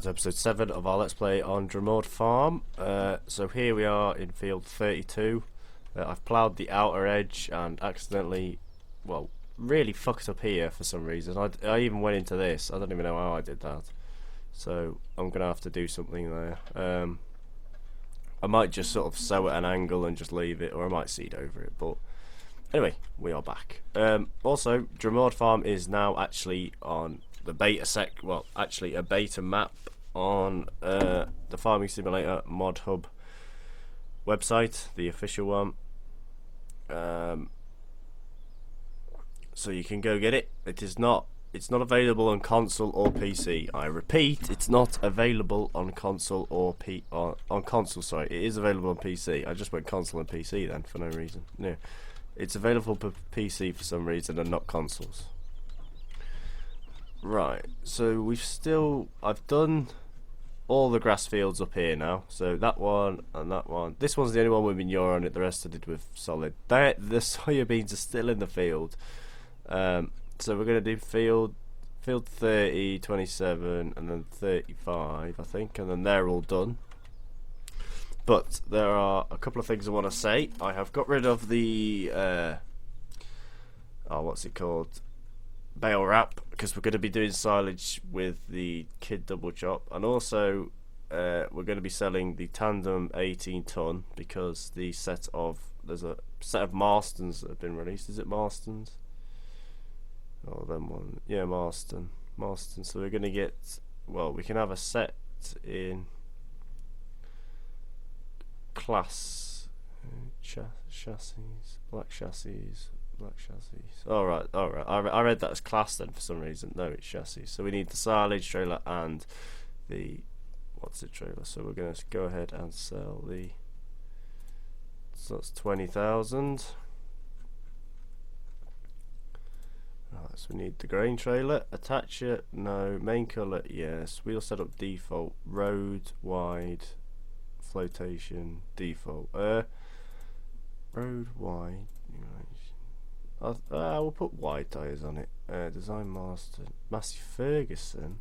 to episode 7 of our Let's Play on Drumard Farm. So here we are in field 32. I've ploughed the outer edge and accidentally, well, really fucked up here for some reason. I even went into this. I don't even know how I did that. So I'm going to have to do something there. I might just sort of sow at an angle and just leave it, or I might seed over it, but anyway, we are back. Also, Drumard Farm is now actually on the beta actually a beta map on the Farming Simulator Mod Hub website, the official one. So you can go get it. It's not available on console or PC. I repeat, it's not available on console or on console. Sorry, it is available on PC. I just went console and PC then for no reason. No, it's available for PC for some reason and not consoles. Right, so I've done all the grass fields up here now. So that one and that one. This one's the only one with manure on it. The rest I did with solid. The soybeans are still in the field. So we're going to do field 30, 27 and then 35 I think, and then they're all done. But there are a couple of things I want to say. I have got rid of the what's it called, bale wrap, because we're going to be doing silage with the kid double chop, and also we're going to be selling the tandem 18 ton because there's a set of Marstons that have been released. Is it Marstons? Oh, them one. Yeah, Marston. So we're going to get, well, we can have a set in class chassis, black chassis. Alright. I read that as class then for some reason. No, it's chassis. So we need the silage trailer and the trailer. So we're going to go ahead and sell the. So that's 20,000. Right, so we need the grain trailer. Attach it. No. Main colour. Yes. Wheel setup default. Road wide. Flotation default. Road wide. We'll put wide tyres on it. Design master Massey Ferguson.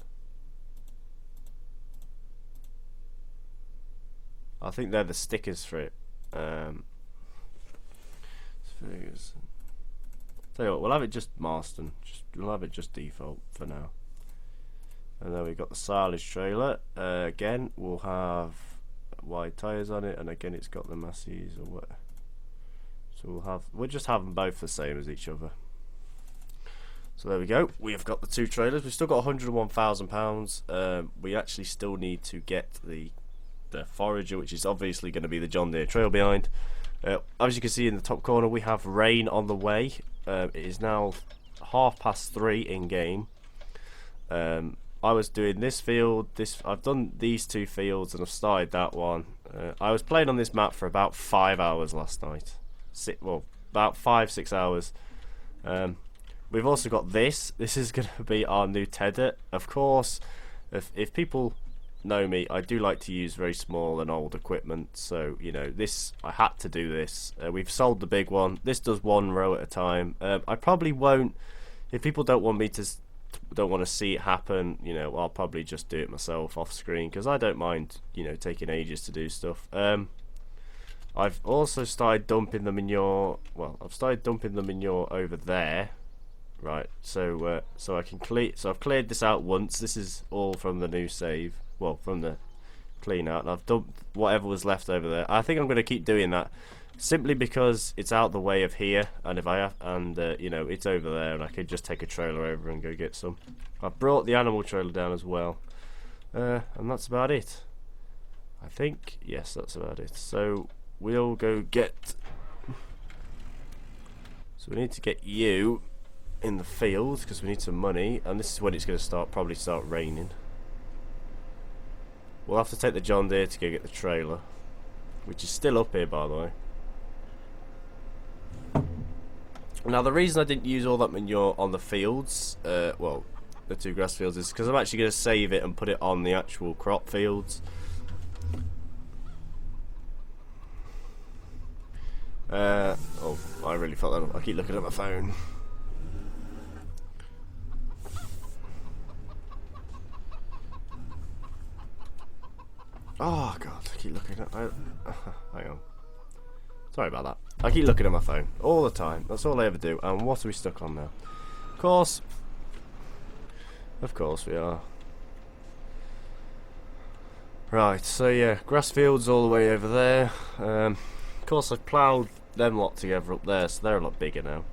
I think they're the stickers for it. Ferguson. Tell you what, we'll have it just Marston. We'll have it just default for now. And then we've got the silage trailer. Again, we'll have wide tyres on it, and again it's got the Massey's or what. So we'll just have them both the same as each other. So there we go. We have got the two trailers. We've still got £101,000. We actually still need to get the forager, which is obviously going to be the John Deere trail behind. As you can see in the top corner, we have rain on the way. It is now 3:30 in game. I was doing this field. I've done these two fields and I've started that one. I was playing on this map for about 5 hours last night. About 5-6 hours. We've also got this. This is going to be our new tedder. Of course, if people know me, I do like to use very small and old equipment. So you know, I had to do this. We've sold the big one. This does one row at a time. I probably won't. If people don't want to see it happen, you know, I'll probably just do it myself off screen because I don't mind, you know, taking ages to do stuff. I've also started dumping the manure. Well, I've started dumping the manure over there, right? So I can clear. So I've cleared this out once. This is all from the new save. Well, from the clean out, and I've dumped whatever was left over there. I think I'm going to keep doing that, simply because it's out the way of here, and if I have, you know, it's over there, and I could just take a trailer over and go get some. I've brought the animal trailer down as well, and that's about it. I think, yes, that's about it. So we'll go get. So we need to get you in the field because we need some money, and this is when it's going to probably start raining. We'll have to take the John Deere to go get the trailer, which is still up here, by the way. Now, the reason I didn't use all that manure on the fields, well, the two grass fields, is because I'm actually going to save it and put it on the actual crop fields. Oh, I really felt that up. I keep looking at my phone. keep looking at my... hang on. Sorry about that. I keep looking at my phone all the time. That's all I ever do. And what are we stuck on now? Of course we are. Right, so yeah, grass fields all the way over there. Of course I've ploughed them lot together up there, so they're a lot bigger now,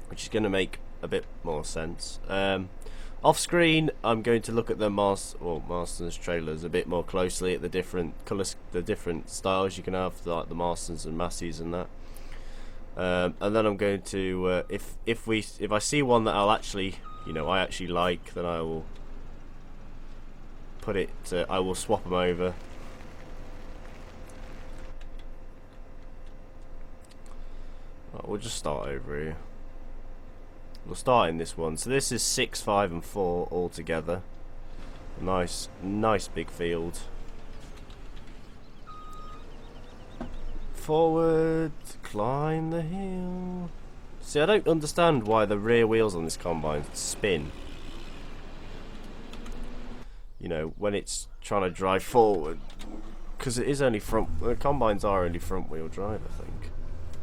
which is going to make a bit more sense. Off screen, I'm going to look at the Marston's trailers a bit more closely at the different colours, the different styles you can have, like the Marstons and Masseys and that. And then I'm going to, if I see one that I'll actually, I actually like, then I will put it. I will swap them over. Right, we'll just start over here. We'll start in this one. So this is 6, 5 and 4 all together. Nice big field. Forward, climb the hill. See, I don't understand why the rear wheels on this combine spin. When it's trying to drive forward. Because it is only front... The combines are only front wheel drive, I think.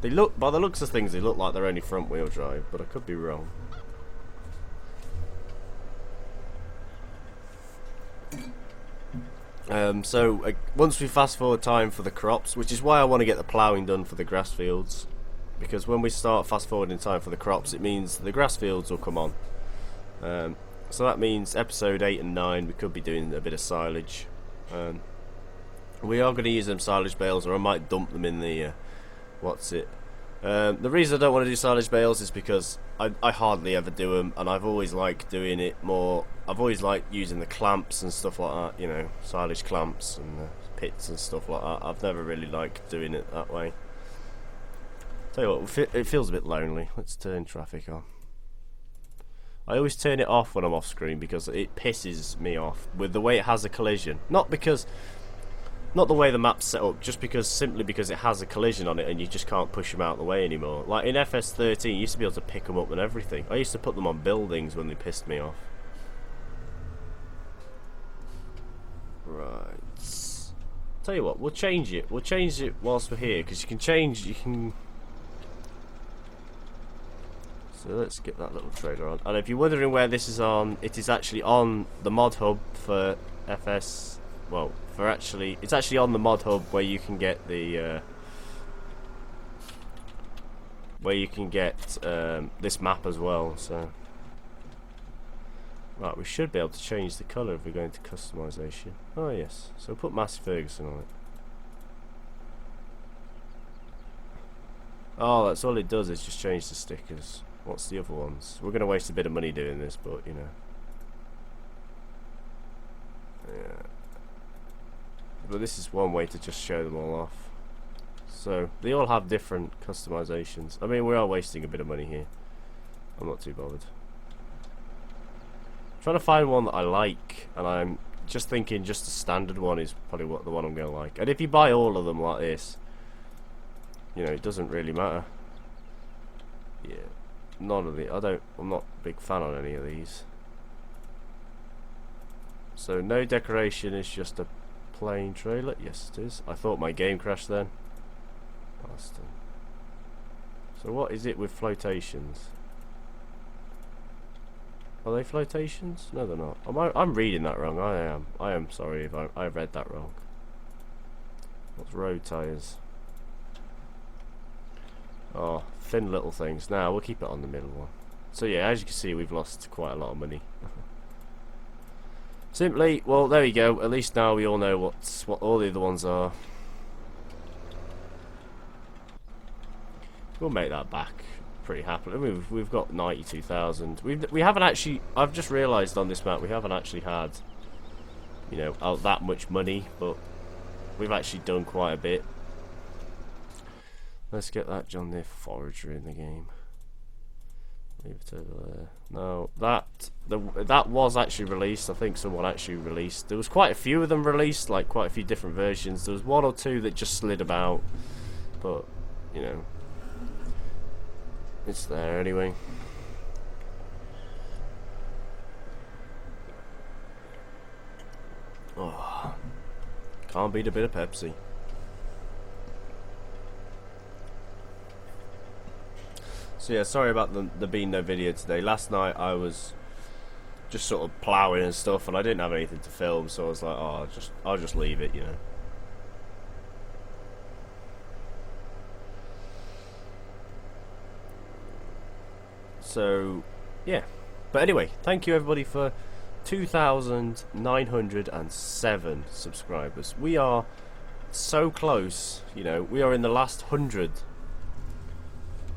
They look, by the looks of things, they look like they're only front wheel drive, but I could be wrong. Once we fast forward time for the crops, which is why I want to get the ploughing done for the grass fields, because when we start fast forwarding time for the crops, it means the grass fields will come on. So that means episode 8 and 9 we could be doing a bit of silage. We are going to use them silage bales, or I might dump them in the... the reason I don't want to do silage bales is because I hardly ever do them, and I've always liked doing it more. I've always liked using the clamps and stuff like that, silage clamps and pits and stuff like that. I've never really liked doing it that way. Tell you what, it feels a bit lonely. Let's turn traffic on. I always turn it off when I'm off screen because it pisses me off with the way it has a collision. Not the way the map's set up, just simply because it has a collision on it and you just can't push them out of the way anymore. Like in FS13, you used to be able to pick them up and everything. I used to put them on buildings when they pissed me off. Right. Tell you what, we'll change it. We'll change it whilst we're here, because you can... So let's get that little trailer on. And if you're wondering where this is on, it is actually on the mod hub for FS... Well, it's actually on the mod hub where you can get the this map as well. So right, we should be able to change the colour if we go into customization. Oh yes, so put Massey Ferguson on it. Oh, that's all it does is just change the stickers. What's the other ones? We're gonna waste a bit of money doing this, but yeah. But this is one way to just show them all off. So they all have different customizations. I mean, we are wasting a bit of money here. I'm not too bothered. Trying to find one that I like, and I'm just thinking just the standard one is probably the one I'm going to like. And if you buy all of them like this, it doesn't really matter. Yeah, none of the... I'm not a big fan on any of these. So no decoration, is just a plain trailer. Yes, it is. I thought my game crashed then. Bastard. So what is it with flotations? Are they flotations? No, they're not. I'm reading that wrong. I am sorry if I read that wrong. What's road tyres? Oh, thin little things. Now we'll keep it on the middle one. So yeah, as you can see, we've lost quite a lot of money. Simply, well, there we go. At least now we all know what all the other ones are. We'll make that back pretty happily. We've got 92,000. We haven't actually. I've just realised on this map we haven't actually had, that much money, but we've actually done quite a bit. Let's get that John Deere forager in the game. Leave it over there. No, that was actually released. I think someone actually released. There was quite a few of them released, like quite a few different versions. There was one or two that just slid about, but it's there anyway. Oh, Can't beat a bit of Pepsi. So yeah, sorry about the being no video today. Last night I was just sort of ploughing and stuff, and I didn't have anything to film, so I was like, oh, I'll just leave it, you know. So yeah, but anyway, thank you everybody for 2,907 subscribers. We are so close, you know. We are in the last 100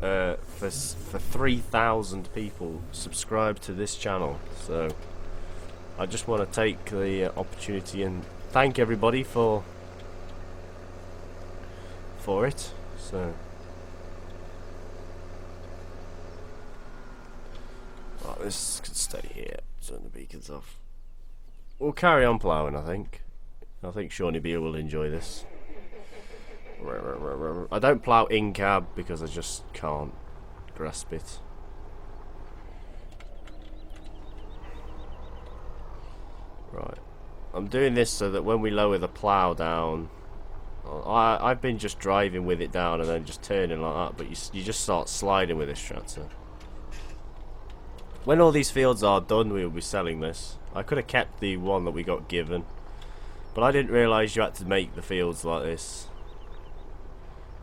for 3,000 people subscribed to this channel. So I just want to take the opportunity and thank everybody for it. So well, this could stay here. Turn the beacons off. We'll carry on ploughing, I think. I think Shawnee B will enjoy this. I don't plough in cab because I just can't grasp it. Right. I'm doing this so that when we lower the plough down, I've been just driving with it down and then just turning like that, but you just start sliding with this tractor. When all these fields are done, we will be selling this. I could have kept the one that we got given, but I didn't realise you had to make the fields like this.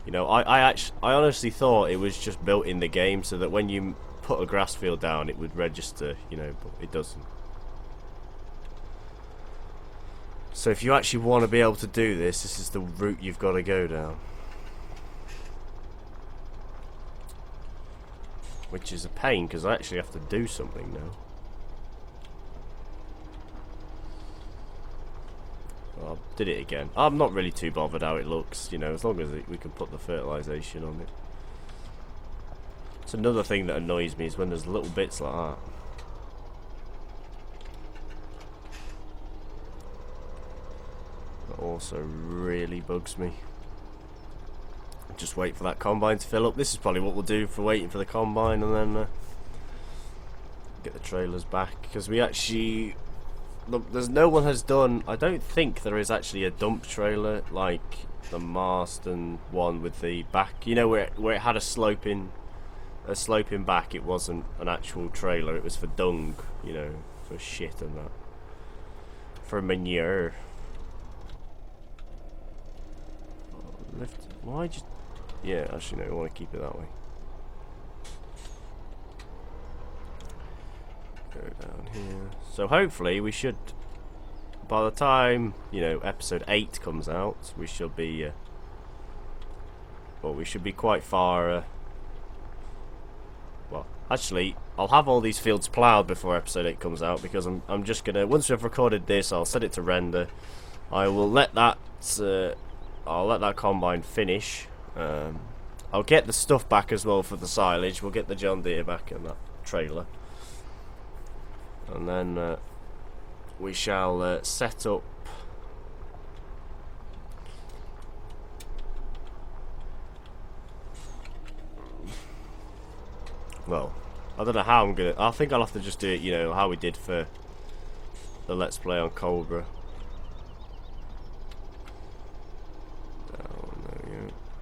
You know, I honestly thought it was just built in the game so that when you put a grass field down it would register, you know, but it doesn't. So if you actually want to be able to do this, this is the route you've got to go down. Which is a pain because I actually have to do something now. Well, I did it again. I'm not really too bothered how it looks, you know, as long as we can put the fertilisation on it. It's another thing that annoys me is when there's little bits like that. That also really bugs me. Just wait for that combine to fill up. This is probably what we'll do for waiting for the combine, and then get the trailers back, because we actually... Look, there's no one has done. I don't think there is actually a dump trailer like the Marston one with the back. You know, where it had a sloping back. It wasn't an actual trailer. It was for dung. You know, for shit and that. For manure. Oh, lift. Why just? Yeah, actually no. I want to keep it that way. Go down here. So hopefully we should, by the time, you know, episode 8 comes out, we should be well, we should be quite far well, actually I'll have all these fields ploughed before episode 8 comes out, because I'm just gonna, once we've recorded this, I'll set it to render. I will let that combine finish. I'll get the stuff back as well for the silage. We'll get the John Deere back and that trailer. And then we shall set up. Well, I don't know how I'm gonna. I think I'll have to just do it, you know, how we did for the Let's Play on Cobra.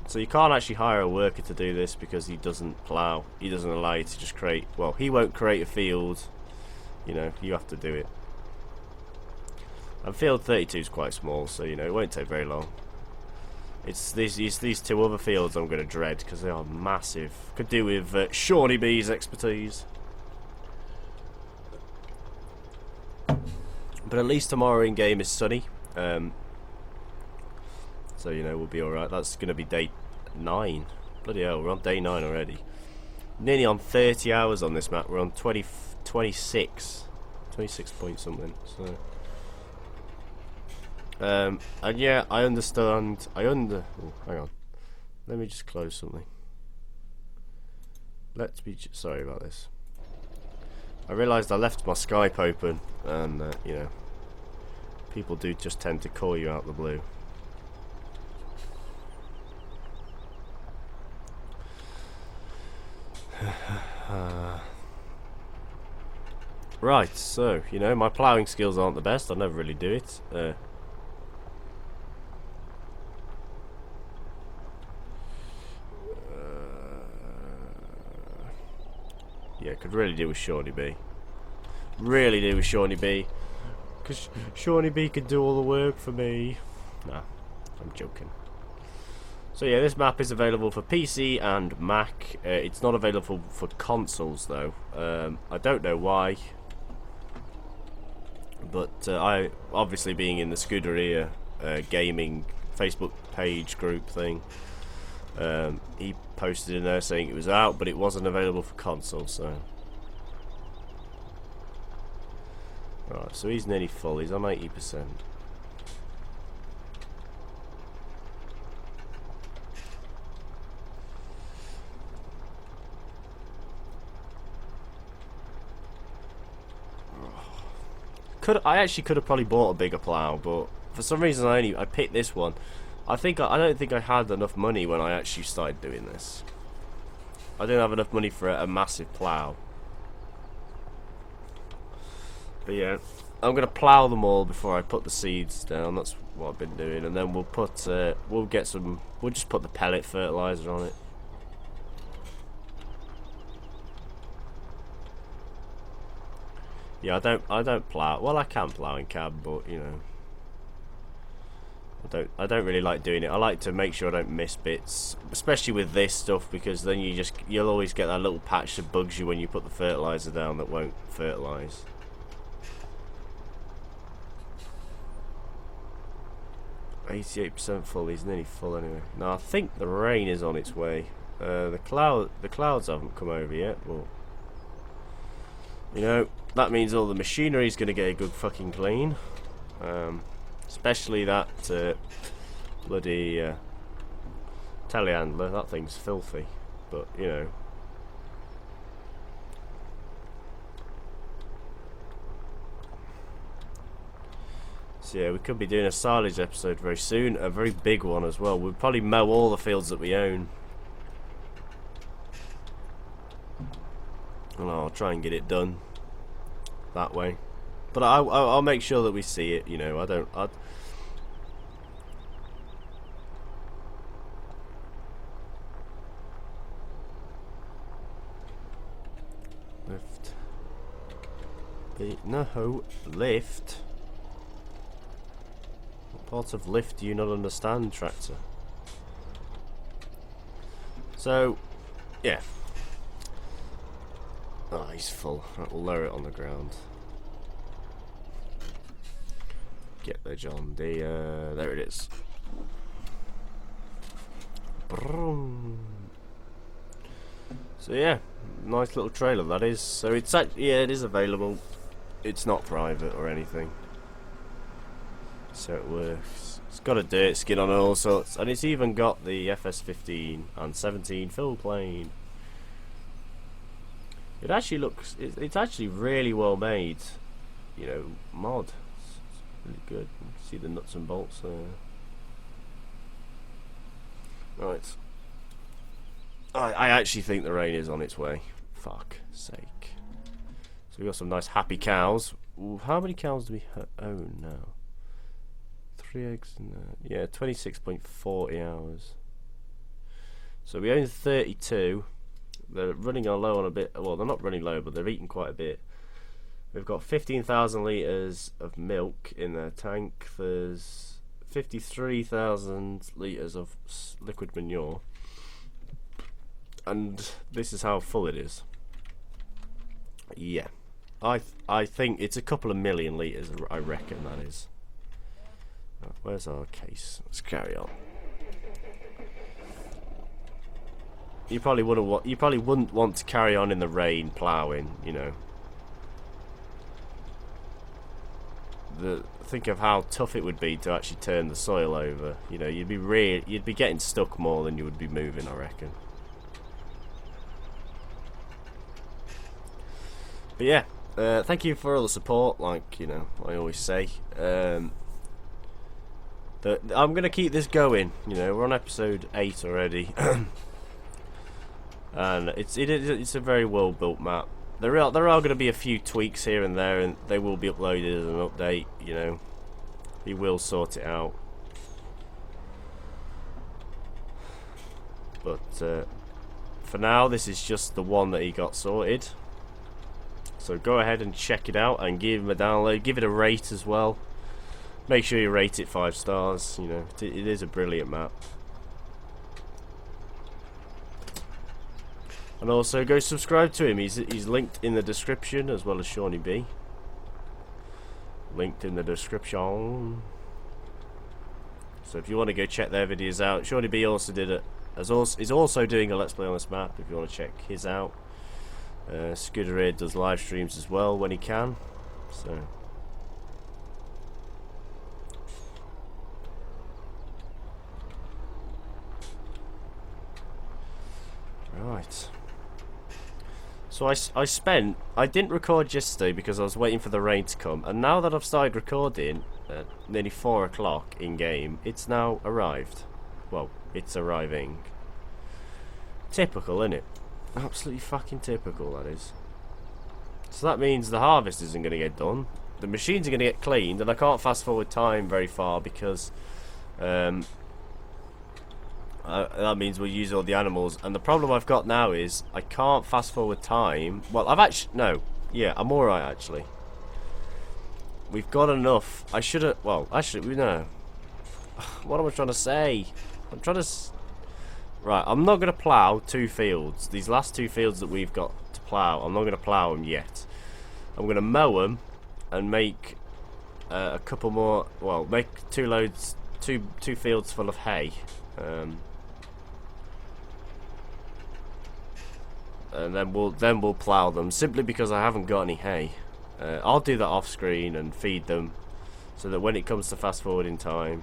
So you can't actually hire a worker to do this because he doesn't plough. He doesn't allow you to just create. Well, he won't create a field. You know, you have to do it. And field 32 is quite small, so you know it won't take very long. It's these two other fields I'm going to dread because they are massive. Could do with Shawnee B's expertise. But at least tomorrow in game is sunny, so you know we'll be all right. That's going to be day 9. Bloody hell, we're on day 9 already. Nearly on 30 hours on this map. We're on 26 point something. So, and yeah, I understand. Oh, hang on. Let me just close something. Let's be sorry about this. I realised I left my Skype open, and you know, people do just tend to call you out the blue. Right, so, you know, my ploughing skills aren't the best. I never really do it. Yeah, could really do with Shawnee B. Really do with Shawnee B. Because Shawnee B could do all the work for me. Nah, I'm joking. So yeah, this map is available for PC and Mac. It's not available for consoles though. I don't know why. But I, obviously being in the Scuderia gaming Facebook page group thing, he posted in there saying it was out, but it wasn't available for console, so... Right, so he's nearly full, he's on 80%. I actually could have probably bought a bigger plough, but for some reason I picked this one. I don't think I had enough money when I actually started doing this. I didn't have enough money for a massive plough. But yeah, I'm gonna plough them all before I put the seeds down. That's what I've been doing, and then we'll put we'll just put the pellet fertilizer on it. Yeah, I don't plough. Well, I can plough in cab, but you know, I don't really like doing it. I like to make sure I don't miss bits, especially with this stuff, because then you'll always get that little patch that bugs you when you put the fertilizer down that won't fertilize. %, full. He's nearly full anyway. Now I think the rain is on its way. The clouds haven't come over yet, but you know, that means all the machinery is going to get a good fucking clean. Especially that bloody telehandler. That thing's filthy, but you know. So yeah, we could be doing a silage episode very soon, a very big one as well. We'll probably mow all the fields that we own. And I'll try and get it done that way. But I'll make sure that we see it, you know. Lift. No, lift. What part of lift do you not understand, tractor? So, yeah. Oh, he's full. Right, we'll lower it on the ground. Get there, John. There it is. Brum. So yeah, nice little trailer that is. So it's yeah, it is available. It's not private or anything. So it works. It's got a dirt skin on all sorts, and it's even got the FS15 and 17 fill plane. It actually looks. It's actually really well made. You know, mod. It's really good. You can see the nuts and bolts there. Right. I actually think the rain is on its way. Fuck sake. So we got some nice happy cows. Ooh, how many cows do we own now? 3 eggs in there. Yeah, 26.40 hours. So we own 32. They're running low on a bit. Well, they're not running low, but they're eating quite a bit. We've got 15,000 litres of milk in their tank. There's 53,000 litres of liquid manure. And this is how full it is. Yeah. I think it's a couple of million litres, I reckon that is. Where's our case? Let's carry on. You probably wouldn't want to carry on in the rain ploughing, you know. Think of how tough it would be to actually turn the soil over. You know, you'd be getting stuck more than you would be moving, I reckon. But yeah, thank you for all the support. Like, you know, I always say, I'm gonna keep this going. You know, we're on episode 8 already. And it's a very well built map. There are going to be a few tweaks here and there, and they will be uploaded as an update. You know, he will sort it out. But for now, this is just the one that he got sorted. So go ahead and check it out and give him a download. Give it a rate as well. Make sure you rate it 5 stars. You know, it is a brilliant map. And also go subscribe to him. He's linked in the description, as well as Shawnee B. Linked in the description. So if you want to go check their videos out, Shawnee B also did it. Is also doing a Let's Play on this map. If you want to check his out. Scooter Aid does live streams as well when he can. So. Right. So I didn't record yesterday because I was waiting for the rain to come, and now that I've started recording at nearly 4 o'clock in game, it's now arrived. Well, it's arriving. Typical, innit? Absolutely fucking typical, that is. So that means the harvest isn't going to get done, the machines are going to get cleaned, and I can't fast forward time very far because that means we'll use all the animals, and the problem I've got now is I can't fast forward time. Well, I'm alright actually. We've got enough. I should have, well, actually, we know. What am I trying to say? I'm trying to, right, I'm not going to plough 2 fields. These last 2 fields that we've got to plough, I'm not going to plough them yet. I'm going to mow them and make a couple more, well, make 2 loads, two fields full of hay. And then we'll plough them, simply because I haven't got any hay. I'll do that off screen and feed them, so that when it comes to fast forwarding time,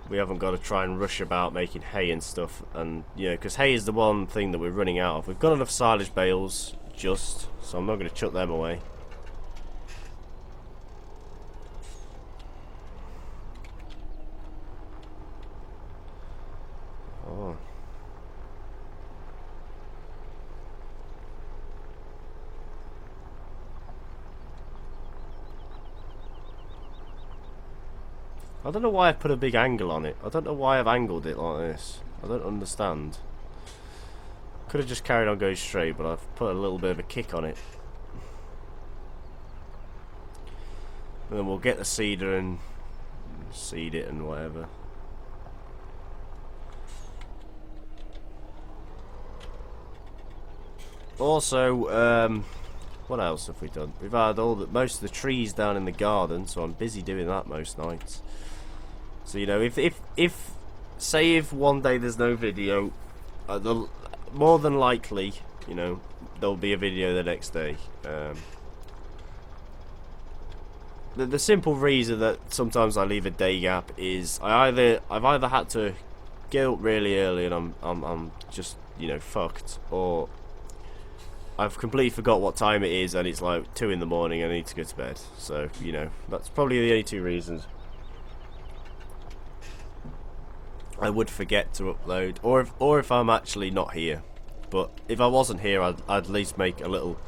we haven't got to try and rush about making hay and stuff. And you know, because hay is the one thing that we're running out of. We've got enough silage bales just, so I'm not going to chuck them away. Oh. I don't know why I've put a big angle on it. I don't know why I've angled it like this. I don't understand. Could have just carried on going straight, but I've put a little bit of a kick on it. And then we'll get the seeder and seed it and whatever. Also, what else have we done? We've had most of the trees down in the garden, so I'm busy doing that most nights. So you know, if one day there's no video, more than likely, you know, there'll be a video the next day. The simple reason that sometimes I leave a day gap is I've either had to get up really early and I'm just, you know, fucked, or I've completely forgot what time it is and it's like 2 in the morning and I need to go to bed. So, you know, that's probably the only 2 reasons I would forget to upload, or if I'm actually not here. But if I wasn't here, I'd at least make a little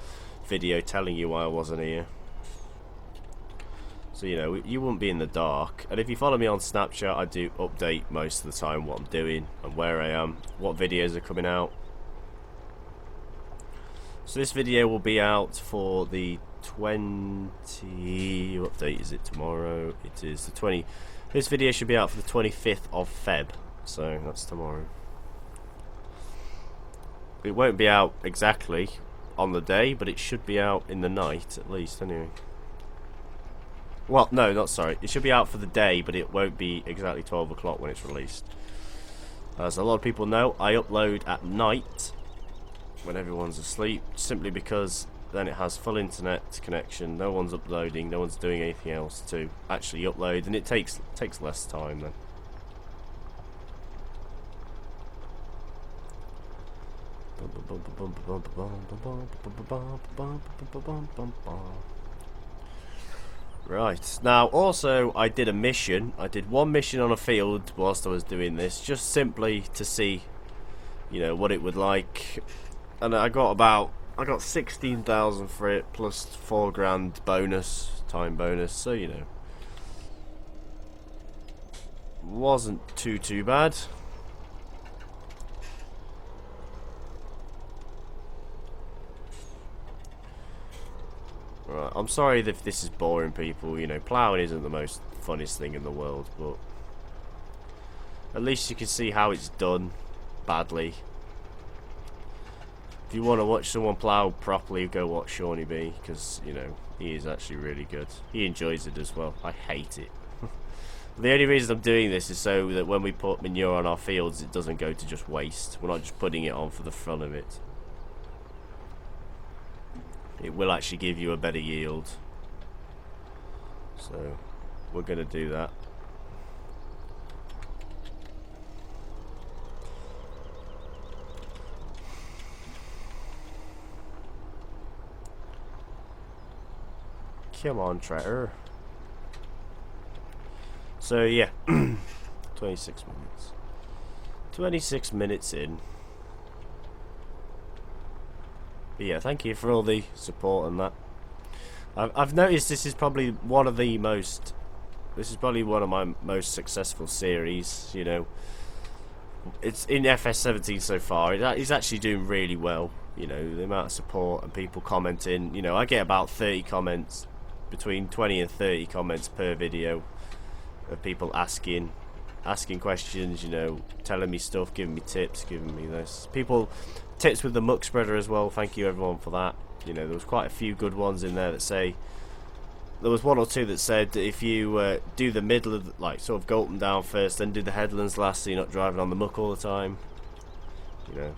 video telling you why I wasn't here. So, you know, you wouldn't be in the dark. And if you follow me on Snapchat, I do update most of the time what I'm doing and where I am, what videos are coming out. So this video will be out for the 20... What date is it tomorrow? It is the 20... This video should be out for the 25th of Feb. So that's tomorrow. It won't be out exactly on the day, but it should be out in the night at least anyway. Well, no, not sorry. It should be out for the day, but it won't be exactly 12 o'clock when it's released. As a lot of people know, I upload at night when everyone's asleep, simply because then it has full internet connection, no one's uploading, no one's doing anything else to actually upload, and it takes less time then. Right, now also I did a mission. I did 1 mission on a field whilst I was doing this, just simply to see, you know, what it would like. And I got 16,000 for it, plus 4 grand bonus, time bonus, so you know, wasn't too bad. I'm sorry if this is boring people, you know, ploughing isn't the most funnest thing in the world, but at least you can see how it's done badly. If you want to watch someone plough properly, go watch Shawnee B, because, you know, he is actually really good. He enjoys it as well. I hate it. The only reason I'm doing this is so that when we put manure on our fields, it doesn't go to just waste. We're not just putting it on for the fun of it. It will actually give you a better yield. So, we're going to do that. Come on, tractor. So yeah, 26 minutes. 26 minutes in. But yeah, thank you for all the support and that. I've noticed this is probably one of the most. This is probably one of my most successful series. You know, it's in FS17 so far. It's actually doing really well. You know, the amount of support and people commenting. You know, I get about 30 comments, between 20 and 30 comments per video. Of people asking questions, you know, telling me stuff, giving me tips, giving me this. People, tips with the muck spreader as well. Thank you everyone for that. You know, there was quite a few good ones in there that say. There was one or two that said that if you do the middle of, like, sort of go up and down first, then do the headlands last, so you're not driving on the muck all the time. You know.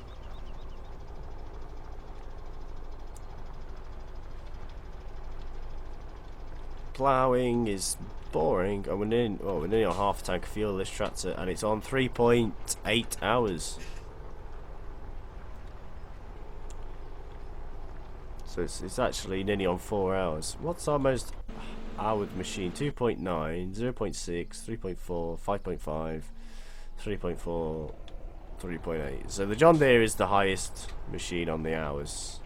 Plowing is boring, and we're nearly on half a tank of fuel this tractor, and it's on 3.8 hours. So it's actually nearly on 4 hours. What's our most houred machine? 2.9, 0.6, 3.4, 5.5, 3.4, 3.8. So the John Deere is the highest machine on the hours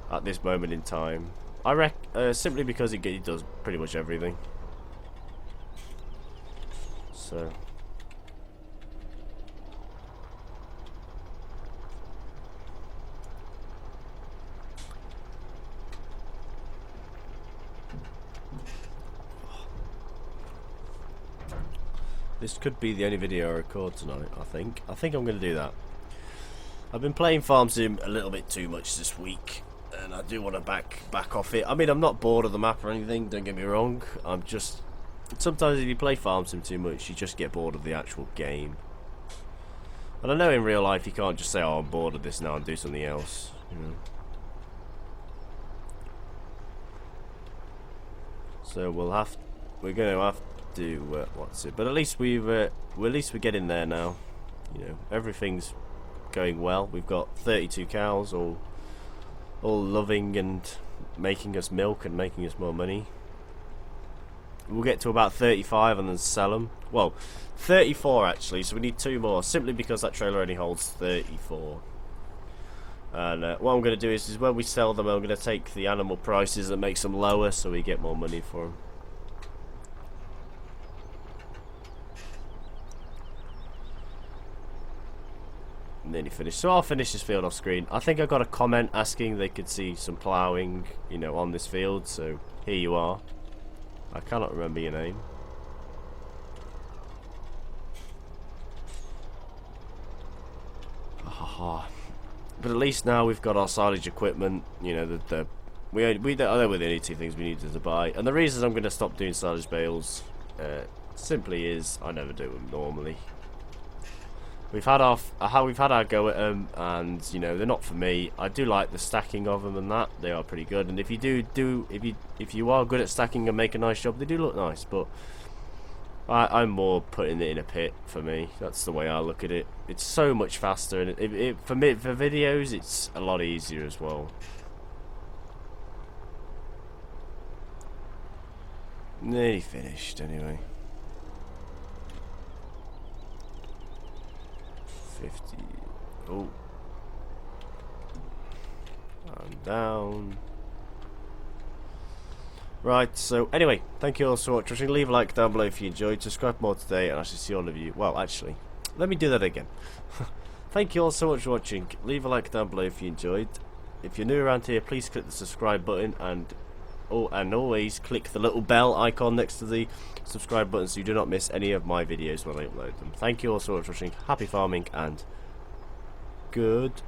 at this moment in time. I simply because it does pretty much everything. So this could be the only video I record tonight. I think I'm going to do that. I've been playing Farm Sim a little bit too much this week. And I do want to back off it. I mean, I'm not bored of the map or anything, don't get me wrong. I'm just... Sometimes if you play Farm Sim too much, you just get bored of the actual game. And I know in real life you can't just say, oh, I'm bored of this now and do something else. You know? So we're going to have to... what's it? But at least we're getting there now. You know, everything's going well. We've got 32 cows, all loving and making us milk and making us more money. We'll get to about 35 and then sell them. Well, 34 actually, so we need 2 more, simply because that trailer only holds 34. And what I'm going to do is when we sell them, I'm going to take the animal prices and make them lower so we get more money for them. Nearly finished. So I'll finish this field off screen. I think I got a comment asking they could see some ploughing, you know, on this field. So here you are. I cannot remember your name. But at least now we've got our silage equipment. You know, I know we're the only 2 things we needed to buy. And the reasons I'm going to stop doing silage bales simply is I never do them normally. We've had our go at them, and you know they're not for me. I do like the stacking of them and that they are pretty good. And if you are good at stacking and make a nice job, they do look nice. But I'm more putting it in a pit for me. That's the way I look at it. It's so much faster, and for me for videos, it's a lot easier as well. Nearly finished anyway. 50. Oh. I'm down. Right, so anyway, thank you all so much for watching. Leave a like down below if you enjoyed. Subscribe more today, and I shall see all of you. Well, actually, let me do that again. Thank you all so much for watching. Leave a like down below if you enjoyed. if you're new around here, please click the subscribe button, and always click the little bell icon next to the subscribe button so you do not miss any of my videos when I upload them. Thank you all so much for watching. Happy farming and good